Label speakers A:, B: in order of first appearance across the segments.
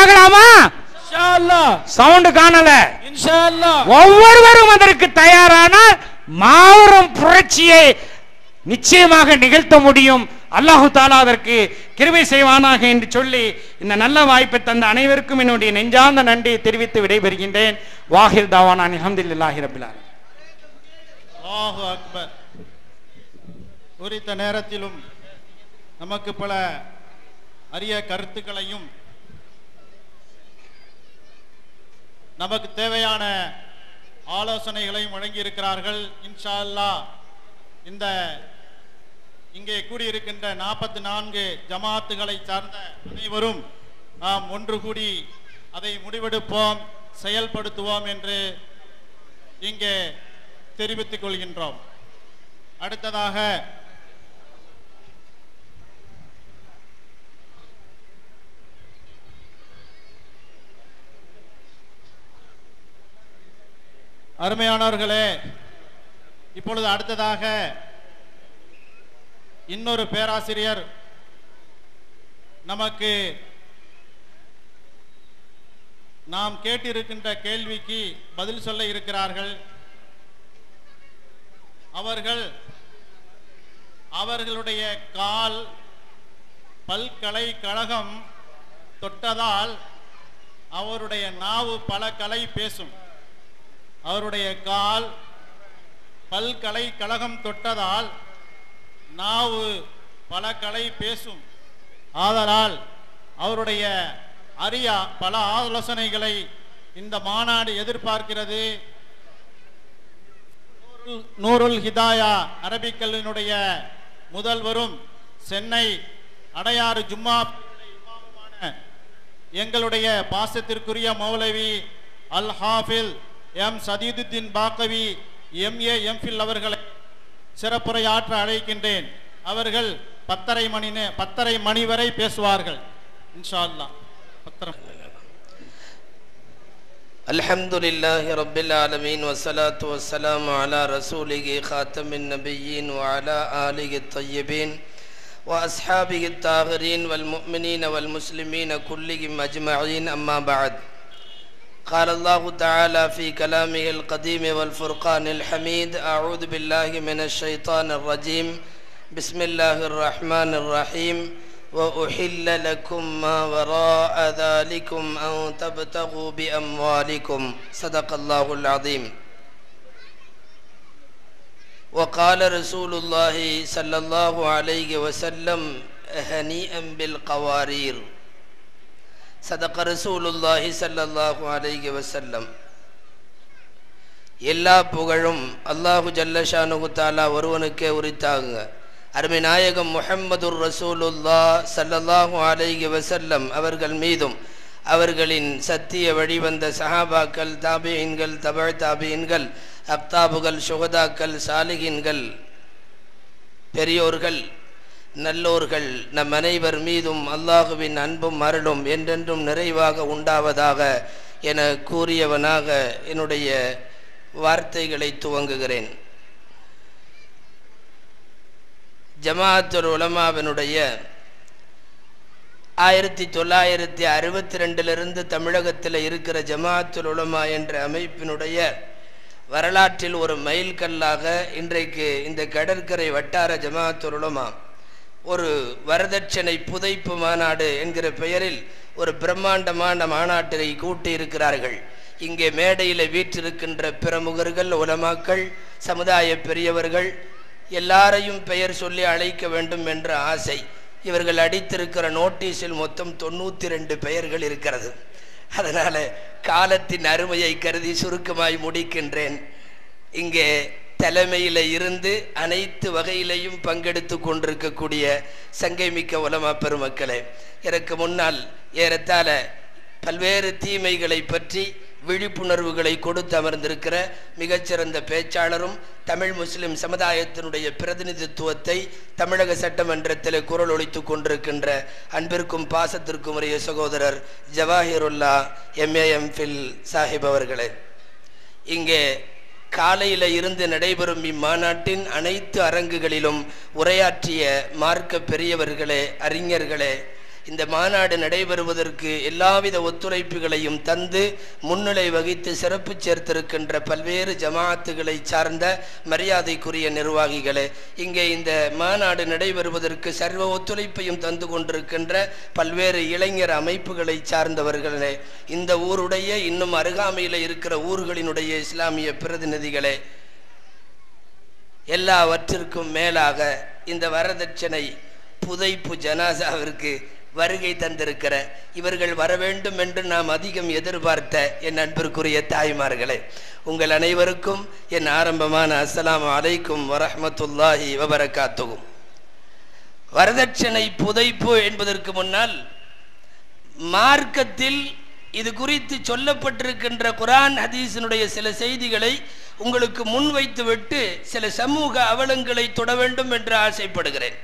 A: பார்க்கலாமா? சவுண்ட் காணல. ஒவ்வொருவரும் அதற்கு தயாரானால் மாபெரும் புரட்சியை நிச்சயமாக நிகழ்த்த முடியும். அல்லாஹு தாலா அதற்கு கிருபை செய்வானாக என்று சொல்லி இந்த நல்ல வாய்ப்பை தந்த அனைவருக்கும் என்னுடைய நெஞ்சார்ந்த நன்றியை தெரிவித்து விடைபெறுகின்றேன். வாஹிர் தாவானா அல்ஹம்துலில்லாஹி ரப்பில் ஆலமீன்.
B: அல்லாஹு அக்பர். குறித்த நேரத்திலும் நமக்கு பல அரிய கருத்துக்களையும் நமக்கு தேவையான ஆலோசனைகளையும் வழங்கியிருக்கிறார்கள். இன்ஷா அல்லாஹ் இந்த இங்கே கூடியிருக்கின்ற 44 ஜமாத்துகளை சார்ந்த அனைவரும் நாம் ஒன்று கூடி அதை முடிவெடுப்போம், செயல்படுத்துவோம் என்று இங்கே தெரிவித்துக் கொள்கின்றோம். அடுத்ததாக அருமையானவர்களே, இப்பொழுது அடுத்ததாக இன்னொரு பேராசிரியர் நமக்கு நாம் கேட்டிருக்கின்ற கேள்விக்கு பதில் சொல்ல இருக்கிறார்கள். அவர்களுடைய கால் பல்கலைக்கழகம் தொட்டதால் அவருடைய நாவு பல கலை பேசும். அவருடைய கால் பல்கலைக்கழகம் தொட்டதால் நாவு பல கலை பேசும். ஆதலால் அவருடைய அரிய பல ஆலோசனைகளை இந்த மாநாடு எதிர்பார்க்கிறது. நூருல் ஹிதாயா அரபிக் கல்லூரியினுடைய முதல்வரும் சென்னை அடையாறு ஜும்மா இமாமுமான எங்களுடைய பாசத்திற்குரிய மௌலவி அல் ஹாஃபில் M Sadiduddin Baqavi MA MPhil அவர்களை சிறப்புரையாற்ற அழைக்கின்றேன். அவர்கள் 10:30 மணி வரை பேசுவார்கள் இன்ஷா அல்லாஹ்.
C: அல்ஹம்துலில்லாஹி ரப்பில் ஆலமீன் வஸ்ஸலாத்து வஸ்ஸலாமு அலா ரசூலிஹி காத்தமின் நபிய்யீன் வ அலா ஆலிஹி த்தய்யிபீன் வ அஸ்ஹாபிஹி த்தாஹிரீன் வல் முஃமினீன வல் முஸ்லிமீன குல்லிஹிம் அஜ்மஈன். அம்மா பஅத். قال الله تعالى في كلامه القديم والفرقان الحميد: أعوذ بالله من الشيطان الرجيم. بسم الله الرحمن الرحيم. وأحل لكم ما وراء ذلكم أن تبتغوا بأموالكم. صدق الله العظيم. وقال رسول الله صلى الله عليه وسلم: هنيئا بالقوارير. صدق رسول الله صلى الله عليه وسلم. எல்லா புகழும் அல்லாஹு ஜல்லஷானுஹு தஆலா ஒருவனுக்கே உரித்தாகுங்க. அருமை நாயகம் முஹம்மதுர் ரசூலுல்லாஹ் ஸல்லல்லாஹு அலைஹி வஸல்லம் அவர்கள் மீதும் அவர்களின் சத்திய வழிவந்த சஹாபாக்கள், தாபிஈன்கள், தபஅ தாபிஈன்கள், அக்தாபுகள், சுஹதாக்கள், சாலிஹீன்கள், பெரியோர்கள், நல்லோர்கள் நம் அனைவர் மீதும் அல்லாஹுவின் அன்பும் அருளும் என்றென்றும் நிறைவாக உண்டாவதாக என கூறியவனாக என்னுடைய வார்த்தைகளை துவங்குகிறேன். ஜமாஅத்துல் உலமாவினுடைய 1962 தமிழகத்தில் இருக்கிற ஜமாஅத்துல் உலமா என்ற அமைப்பினுடைய வரலாற்றில் ஒரு மைல்கல்லாக இன்றைக்கு இந்த கடற்கரை வட்டார ஜமாஅத்துல் உலமா ஒரு வரதட்சணை புதைப்பு மாநாடு என்கிற பெயரில் ஒரு பிரம்மாண்டமான மாநாட்டை கூட்டி இருக்கிறார்கள். இங்கே மேடையில் வீற்றிருக்கின்ற பிரமுகர்கள், உலமாக்கள், சமுதாய பெரியவர்கள் எல்லாரையும் பெயர் சொல்லி அழைக்க வேண்டும் என்ற ஆசை. இவர்கள் அடித்திருக்கிற நோட்டீஸில் மொத்தம் 92 பெயர்கள் இருக்கிறது. அதனால காலத்தின் அருமையை கருதி சுருக்கமாய் முடிக்கின்றேன். இங்கே தலைமையில் இருந்து அனைத்து வகையிலையும் பங்கெடுத்து கொண்டிருக்கக்கூடிய சங்கை மிக்க உலமா பெருமக்களே, எனக்கு முன்னால் ஏறத்தாழ பல்வேறு தீமைகளை பற்றி விழிப்புணர்வுகளை கொடுத்து அமர்ந்திருக்கிற மிகச்சிறந்த பேச்சாளரும் தமிழ் முஸ்லிம் சமுதாயத்தினுடைய பிரதிநிதித்துவத்தை தமிழக சட்டமன்றத்தில் குரல் ஒலித்து கொண்டிருக்கின்ற அன்பிற்கும் பாசத்திற்கும் உரிய சகோதரர் ஜவாஹிருல்லா MA MPhil சாஹிப் அவர்களே, இங்கே காலையில் இருந்து நடைபெறும் இம்மாநாட்டின் அனைத்து அரங்குகளிலும் உரையாற்றிய மார்க்க பெரியவர்களே, அறிஞர்களே, இந்த மாநாடு நடைபெறுவதற்கு எல்லாவித ஒத்துழைப்புகளையும் தந்து முன்னிலை வகித்து சிறப்பு சேர்த்திருக்கின்ற பல்வேறு ஜமாஅத்துகளை சார்ந்த மரியாதைக்குரிய நிர்வாகிகளே, இங்கே இந்த மாநாடு நடைபெறுவதற்கு சர்வ ஒத்துழைப்பையும் தந்து கொண்டிருக்கின்ற பல்வேறு இளைஞர் அமைப்புகளை சார்ந்தவர்களே, இந்த ஊருடைய இன்னும் அருகாமையில் இருக்கிற ஊர்களினுடைய இஸ்லாமிய பிரதிநிதிகளே, எல்லாவற்றிற்கும் மேலாக இந்த வரதட்சணை புதைப்பு ஜனாசாவிற்கு வருகை தந்திருக்கிற இவர்கள் வர வேண்டும் என்று நாம் அதிகம் எதிர்பார்த்த என் அன்பிற்குரிய தாய்மார்களே, உங்கள் அனைவருக்கும் என் ஆரம்பமான அஸ்ஸலாமு அலைக்கும் வரஹ்மத்துல்லாஹி வபரகாத்துஹு. வரதட்சணை புதைப்பு என்பதற்கு முன்னால் மார்க்கத்தில் இது குறித்து சொல்லப்பட்டிருக்கின்ற குர்ஆன் ஹதீஸினுடைய சில செய்திகளை உங்களுக்கு முன்வைத்துவிட்டு சில சமூக அவலங்களை தொட வேண்டும் என்று ஆசைப்படுகிறேன்.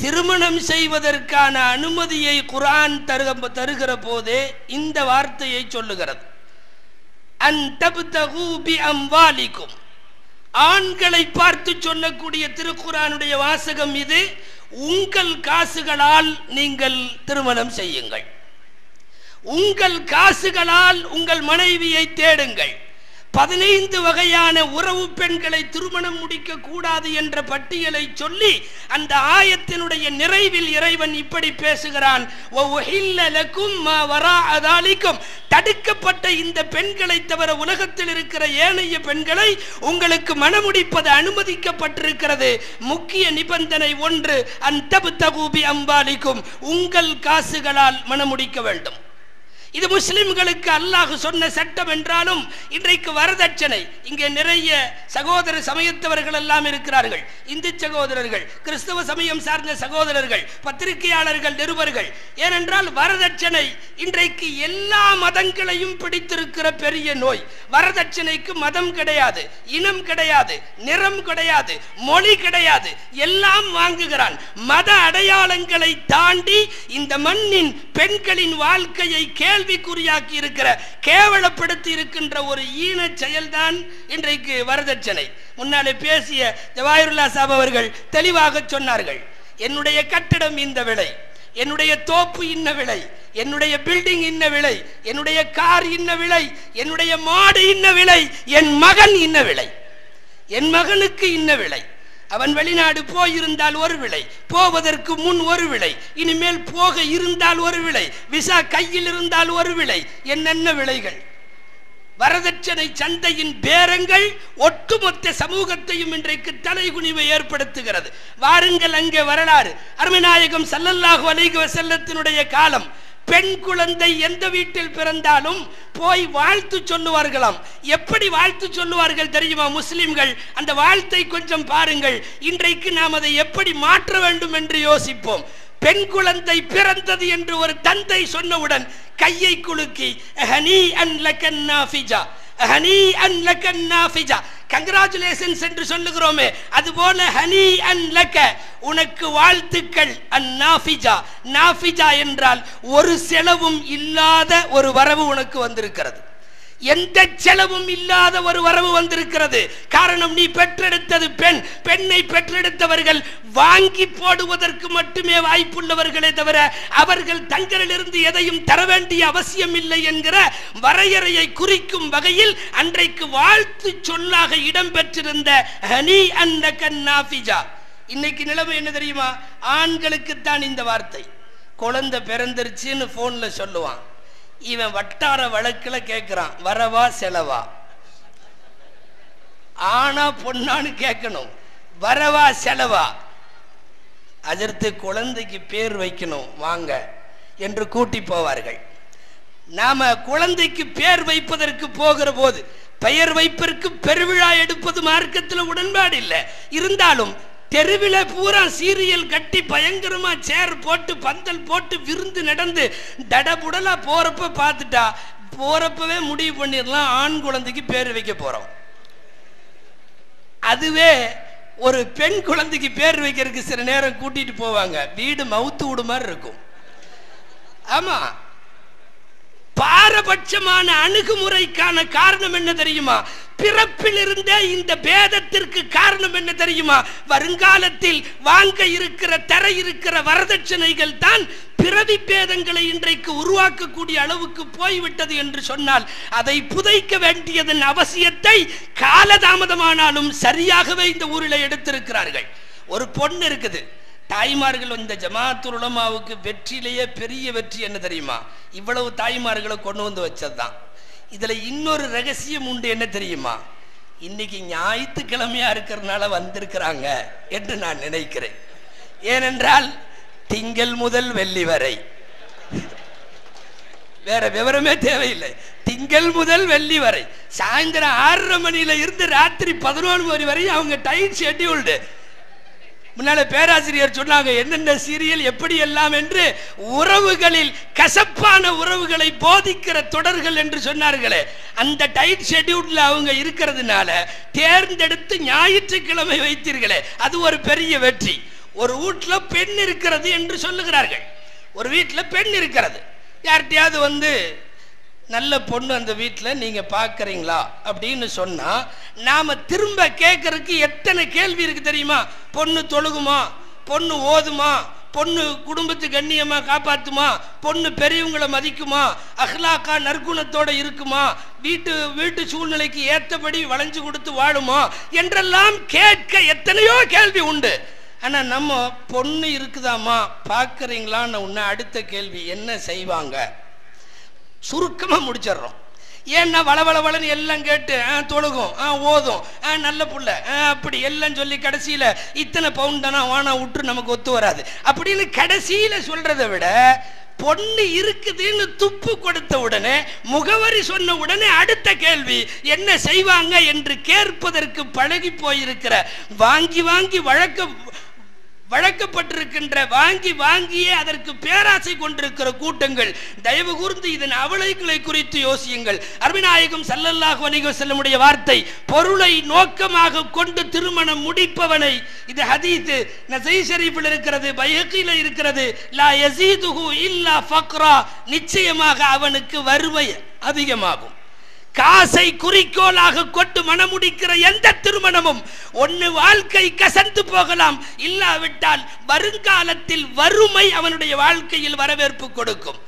C: திருமணம் செய்வதற்கான அனுமதியை குர்ஆன் தருகிற போதே இந்த வார்த்தையை சொல்லுகிறது, அன் தப்தகு பி அம்வாலிக்கும். ஆண்களை பார்த்து சொல்லக்கூடிய திருக்குர்ஆனுடைய வாசகம் இது. உங்கள் காசுகளால் நீங்கள் திருமணம் செய்யுங்கள், உங்கள் காசுகளால் உங்கள் மனைவியை தேடுங்கள். 15 வகையான உறவு பெண்களை திருமணம் முடிக்க கூடாது என்ற பட்டியலை சொல்லி அந்த ஆயத்தினுடைய நிறைவில் இறைவன் இப்படி பேசுகிறான், தடுக்கப்பட்ட இந்த பெண்களை தவிர உலகத்தில் இருக்கிற ஏனைய பெண்களை உங்களுக்கு மணமுடிப்பது அனுமதிக்கப்பட்டிருக்கிறது. முக்கிய நிபந்தனை 1, அன்தப்தகு பி அம்வாலிக்கும், உங்கள் காசுகளால் மணமுடிக்க வேண்டும். இது முஸ்லிம்களுக்கு அல்லாஹ் சொன்ன சட்டம் என்றாலும் இன்றைக்கு வரதட்சணை, இங்கே நிறைய சகோதர சமயத்தவர்கள் எல்லாம் இருக்கிறார்கள், இந்து சகோதரர்கள், கிறிஸ்தவ சமயம் சார்ந்த சகோதரர்கள், பத்திரிகையாளர்கள், நிருபர்கள். ஏனென்றால் வரதட்சணை இன்றைக்கு எல்லா மதங்களையும் பிடித்திருக்கிற பெரிய நோய். வரதட்சணைக்கு மதம் கிடையாது, இனம் கிடையாது, நிறம் கிடையாது, மொழி கிடையாது, எல்லாம் வாங்குகிறான். மத அடையாளங்களை தாண்டி இந்த மண்ணின் பெண்களின் வாழ்க்கையை கேள்விக்குறியாக்கி இருக்கிற, கேவலப்படுத்தி இருக்கின்ற ஒரு ஈன செயல்தான் இன்றைக்கு வரதட்சணை. முன்னாலே பேசிய ஜவாஹிருல்லா சாப் அவர்கள் தெளிவாக சொன்னார்கள், என்னுடைய கட்டிடம் இந்த விலை, என்னுடைய தோப்பு இன்ன விலை, என்னுடைய பில்டிங் இன்ன விலை, என்னுடைய கார் இன்ன விலை, என்னுடைய மாடு இன்ன விலை, என் மகன் இன்ன விலை, என் மகனுக்கு இன்ன விலை. அவன் வெளிநாடு போயிருந்தால் ஒரு விலை, போவதற்கு முன் ஒரு விலை, இனிமேல் போக இருந்தால் ஒரு விலை, விசா கையில் இருந்தால் ஒரு விலை, என்னென்ன விலைகள். வரதட்சணை சந்தையின் பேரங்கள் ஒட்டுமொத்த சமூகத்தையும் இன்றைக்கு தலைகுனிவை ஏற்படுத்துகிறது. வாருங்கள் அங்கே வரலாறு. அருமைநாயகம் ஸல்லல்லாஹு அலைஹி வஸல்லத்தினுடைய காலம். பெண் குழந்தை எந்த வீட்டில் பிறந்தாலும் போய் வாழ்த்து சொல்லுவார்களாம். எப்படி வாழ்த்து சொல்லுவார்கள் தெரியுமா முஸ்லிம்கள்? அந்த வாழ்த்தை கொஞ்சம் பாருங்கள். இன்றைக்கு நாம் அதை எப்படி மாற்ற வேண்டும் என்று யோசிப்போம். பெண் குழந்தை பிறந்தது என்று ஒரு தந்தை சொன்னவுடன் கையை குலுக்கி ஹனீஅன் லக்கன் நாஃபிஜா, ஹனீஅன் லக்கன் நாஃபிஜா, கங்க்ராச்சுலேஷன்ஸ் என்று சொல்லுகிறோமே, அதுபோல ஹனீஅன் லக்க, உனக்கு வாழ்த்துக்கள். அந்நாஃபிஜா, நாஃபிஜா என்றால் ஒரு செலவும் இல்லாத ஒரு வரவு உனக்கு வந்திருக்கிறது. எந்த செலவும் இல்லாத ஒரு வரவு வந்திருக்கிறது. காரணம், நீ பெற்றெடுத்தது பெண். பெண்ணை பெற்றெடுத்தவர்கள் வாங்கி போடுவதற்கு மட்டுமே வாய்ப்புள்ளவர்களே தவிர அவர்கள் தங்களிலிருந்து எதையும் தர வேண்டிய அவசியம் இல்லை என்கிற வரையறையை குறிக்கும் வகையில் அன்றைக்கு வாழ்த்து சொல்லாக இடம்பெற்றிருந்த ஹனீஅன் லக்கன் நாஃபிஜா. இன்னைக்கு நிலைமை என்ன தெரியுமா? ஆண்களுக்குத்தான் இந்த வார்த்தை. குழந்தை பிறந்துருச்சுன்னு போன்ல சொல்லுவான். இவன் வட்டார வழக்கில் கேட்கிறான், வரவா செலவா? ஆனா பொண்ணான்னு கேட்கணும், வரவா செலவா? அதற்கு குழந்தைக்கு பேர் வைக்கணும் வாங்க என்று கூட்டி போவார்கள். நாம குழந்தைக்கு பேர் வைப்பதற்கு போகிற போது பெயர் வைப்பதற்கு பெருவிழா எடுப்பது மார்க்கத்தில் உடன்பாடு இல்லை. இருந்தாலும் தெருவில பூரா சீரியல் கட்டி பயங்கரமா சேர் போட்டு பந்தல் போட்டு விருந்து நடந்து தடபுடலா போறப்ப பார்த்துட்டா போறப்பவே முடிவு பண்ணிடலாம் ஆண் குழந்தைக்கு பேர் வைக்க போறோம். அதுவே ஒரு பெண் குழந்தைக்கு பேர் வைக்கிறதுக்கு சில நேரம் கூட்டிட்டு போவாங்க, வீடு மவுத்து விடு மாதிரி இருக்கும். ஆமா, பாரபட்சமான அணுகுமுறைக்கான காரணம் என்ன தெரியுமா? பிறப்பில் இருந்தே இந்த பேதத்திற்கு காரணம் என்ன தெரியுமா? வருங்காலத்தில் வாங்க இருக்கிற தர இருக்கிற வரதட்சணைகள் தான் பிறவி பேதங்களை இன்றைக்கு உருவாக்கக்கூடிய அளவுக்கு போய்விட்டது என்று சொன்னால் அதை புதைக்க வேண்டியதன் அவசியத்தை காலதாமதமானாலும் சரியாகவே இந்த ஊரில் எடுத்திருக்கிறார்கள். ஒரு பொண்ணு இருக்குது. தாய்மார்கள் இந்த ஜமாத்துல் உலமாவுக்கு வெற்றியிலேயே பெரிய வெற்றி என்ன தெரியுமா? இவ்வளவு தாய்மார்களை கொண்டு வந்து வச்சதுதான். இதுல இன்னொரு ரகசியம் உண்டு. என்ன தெரியுமா? இன்னைக்கு ஞாயிற்றுக்கிழமையா இருக்கிறதுனால வந்திருக்கிறாங்க என்று நான் நினைக்கிறேன். ஏனென்றால் திங்கள் முதல் வெள்ளி வரை வேற விவரமே தேவையில்லை. திங்கள் முதல் வெள்ளி வரை சாயந்தரம் 6:30 மணியில இருந்து ராத்திரி 11 மணி வரை அவங்க டைட் ஷெட்யூல்டு. முன்னால பேராசிரியர் சொன்னாங்க என்னென்ன சீரியல் எப்படி எல்லாம் என்று, உறவுகளில் கசப்பான உறவுகளை போதிக்கிற தொடர்கள் என்று சொன்னார்களே, அந்த டைட் ஷெட்யூல்ல அவங்க இருக்கிறதுனால தேர்ந்தெடுத்து ஞாயிற்றுக்கிழமை வைத்தீர்களே, அது ஒரு பெரிய வெற்றி. ஒரு வீட்டுல பெண் இருக்கிறது என்று சொல்லுகிறார்கள். ஒரு வீட்டுல பெண் இருக்கிறது. யார்கிட்டயாவது வந்து நல்ல பொண்ணு அந்த வீட்டில் நீங்க பார்க்கறீங்களா அப்படின்னு சொன்னா நாம திரும்ப கேட்கறதுக்கு எத்தனை கேள்வி இருக்கு தெரியுமா? பொண்ணு தொழுகுமா? பொண்ணு ஓதுமா? பொண்ணு குடும்பத்து கண்ணியமா காப்பாத்துமா? பொண்ணு பெரியவங்களை மதிக்குமா? அஹ்லாக்கா நற்குணத்தோட இருக்குமா? வீட்டு சூழ்நிலைக்கு ஏற்றபடி வளைஞ்சு கொடுத்து வாழுமா என்றெல்லாம் கேட்க எத்தனையோ கேள்வி உண்டு. ஆனா நம்ம பொண்ணு இருக்குதாமா பார்க்கறீங்களான்னு உன்ன அடுத்த கேள்வி என்ன செய்வாங்க? சுருக்கமா முடிச்சிடறோம். ஏன்னா வளவளவளன்னு எல்லாம் கேட்டு தொழுகும், ஓதும், நல்ல புள்ள, அப்படி எல்லாம் சொல்லி கடைசியில இத்தனை பவுண்ட் தானா வானா விட்டு நமக்கு ஒத்து வராது அப்படின்னு கடைசியில சொல்றதை விட, பொண்ணு இருக்குதுன்னு துப்பு கொடுத்த உடனே, முகவரி சொன்ன உடனே அடுத்த கேள்வி என்ன செய்வாங்க என்று கேட்பதற்கு பழகி போயிருக்கிற, வாங்கி வாங்கி வழக்கப்பட்டிருக்கின்ற, வாங்கி வாங்கியே அதற்கு பேராசை கொண்டிருக்கிற கூட்டங்கள், தயவு கூர்ந்து இதன் அவலைகளை குறித்து யோசியுங்கள். அருமைநாயகம் ஸல்லல்லாஹு அலைஹி வஸல்லமுடைய வார்த்தை, பொருளை நோக்கமாக கொண்டு திருமணம் முடிப்பவனை, இது ஹதீஸ் நஸீ ஷரீஃபில் இருக்கிறது, பைஹகியில் இருக்கிறது, லா யஸீதுஹு இல்லா ஃபக்ரா, நிச்சயமாக அவனுக்கு வறுமை அதிகமாகும். காசை குறிக்கோளாக கொண்டு மணமுடிக்கிற எந்த திருமணமும் ஒன்னு வாழ்க்கை கசந்து போகலாம், இல்லாவிட்டால் வருங்காலத்தில் வறுமை அவனுடைய வாழ்க்கையில் வரவேற்பு கொடுக்கும்.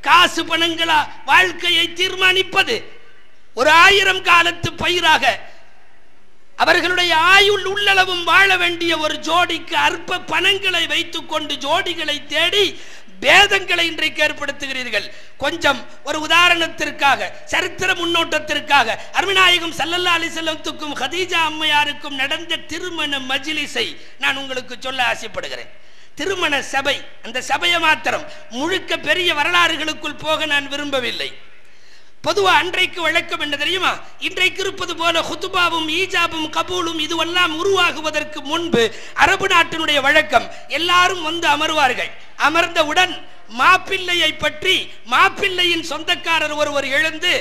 C: காசு பணங்களா வாழ்க்கையை தீர்மானிப்பது? ஒரு 1000 காலத்து பயிராக அவர்களுடைய ஆயுள் உள்ளளவும் வாழ வேண்டிய ஒரு ஜோடிக்கு அற்ப பணங்களை வைத்துக் கொண்டு ஜோடிகளை தேடி பேதங்களை இன்றைக்கு ஏற்படுத்துகிறீர்கள். கொஞ்சம் ஒரு உதாரணத்திற்காக, சரித்திர முன்னோட்டத்திற்காக, அருமைநாயகம் ஸல்லல்லாஹு அலைஹி வஸல்லத்துக்கும் ஹதீஜா அம்மையாருக்கும் நடந்த திருமண மஜ்லிஸை நான் உங்களுக்கு சொல்ல ஆசைப்படுகிறேன். திருமண சபை, அந்த சபையை மாத்திரம் முழுக்க பெரிய வரலாறுகளுக்குள் போக நான் விரும்பவில்லை. பொதுவா அன்றைக்கு வழக்கம் என்ன தெரியுமா? இன்றைக்கு இருப்பது போல ஹுதுபாவும் ஈஜாபும் கபூலும் இதுவெல்லாம் உருவாகுவதற்கு முன்பு அரபு நாட்டினுடைய வழக்கம், எல்லாரும் வந்து அமர்வார்கள். அமர்ந்தவுடன் மாப்பிள்ளையை பற்றி மாப்பிள்ளையின் சொந்தக்காரர் ஒருவர் எழுந்து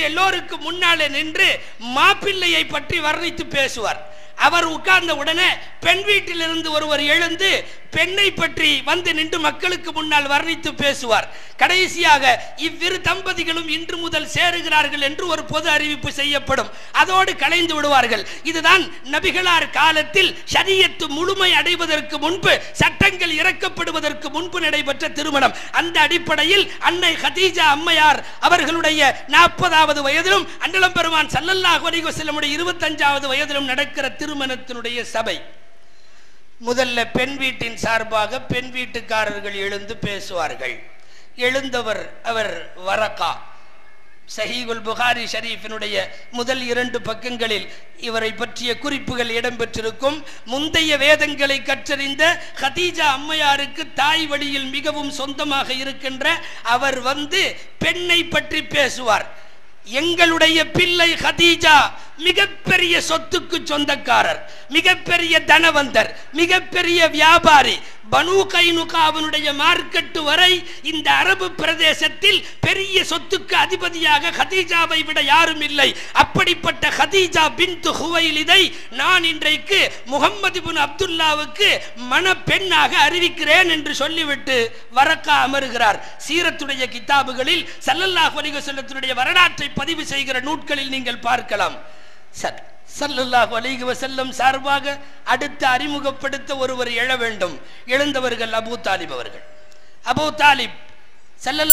C: எல்லோருக்கும் முன்னாலே நின்று மாப்பிள்ளையை பற்றி வர்ணித்து பேசுவார். அவர் உட்கார்ந்த உடனே பெண் வீட்டிலிருந்து ஒருவர் எழுந்து பெண்ணை பற்றி வந்து நின்று மக்களுக்கு முன்னால் வர்ணித்து பேசுவார். கடைசியாக இவ்விரு தம்பதிகளும் இன்று முதல் சேருகிறார்கள் என்று ஒரு பொது அறிவிப்பு செய்யப்படும். அதோடு கலைந்து விடுவார்கள். இதுதான் நபிகளார் காலத்தில் ஷரியத்து முழுமை அடைவதற்கு முன்பு, சட்டங்கள் இறக்கப்படுவதற்கு முன்பு நடைபெற்ற திருமணம். அந்த அடிப்படையில் அன்னை ஹதீஜா அம்மையார் அவர்களுடைய 40வது வயதிலும் அண்ணலம் பெருமான் ஸல்லல்லாஹு அலைஹி வஸல்லமுடைய 25வது வயதிலும் நடக்கிற திருமணத்தினுடைய சபை. முதல்ல பெண் வீட்டின் சார்பாக பெண் வீட்டுக்காரர்கள் எழுந்து பேசுவார்கள். எழுந்தவர் அவர் வரகா. சஹீஹுல் புகாரி ஷரீஃபினுடைய முதல் 2 பக்கங்களில் இவரை பற்றிய குறிப்புகள் இடம்பெற்றிருக்கும். முந்தைய வேதங்களை கற்றறிந்த ஹதீஜா அம்மையாருக்கு தாய் வழியில் மிகவும் சொந்தமாக இருக்கின்ற அவர் வந்து பெண்ணை பற்றி பேசுவார். எங்களுடைய பிள்ளை ஹதீஜா
D: மிகப்பெரிய சொத்துக்கு சொந்தக்காரர், மிகப்பெரிய தனவந்தர், மிகப்பெரிய வியாபாரி. பனு கைனுகாவினுடைய மார்க்கெட்டு வரை இந்த அரபு பிரதேசத்தில் பெரிய சொத்துக்கு அதிபதியாக ஹதீஜாவை விட யாரும் இல்லை. அப்படிப்பட்ட ஹதீஜா பின்த் ஹுவைலிதை நான் இன்றைக்கு முஹம்மது இப்னு அப்துல்லாவுக்கு மணப்பெண்ணாக அறிவிக்கிறேன் என்று சொல்லிவிட்டு வரக்கா அமருகிறார். சீரத்துடைய கிதாபுகளில் ஸல்லல்லாஹு அலைஹி வஸல்லத்தினுடைய வரலாற்றை பதிவு செய்கிற நூட்களில் நீங்கள் பார்க்கலாம். ஸல்லல்லாஹு அலைஹி வஸல்லம் சார்பாக அடுத்து அறிமுகப்படுத்த ஒருவர் எழ வேண்டும். எழுந்தவர்கள் அபூ தாலிப் அவர்கள். அபூ தாலிப் ஸல்லல்லாஹு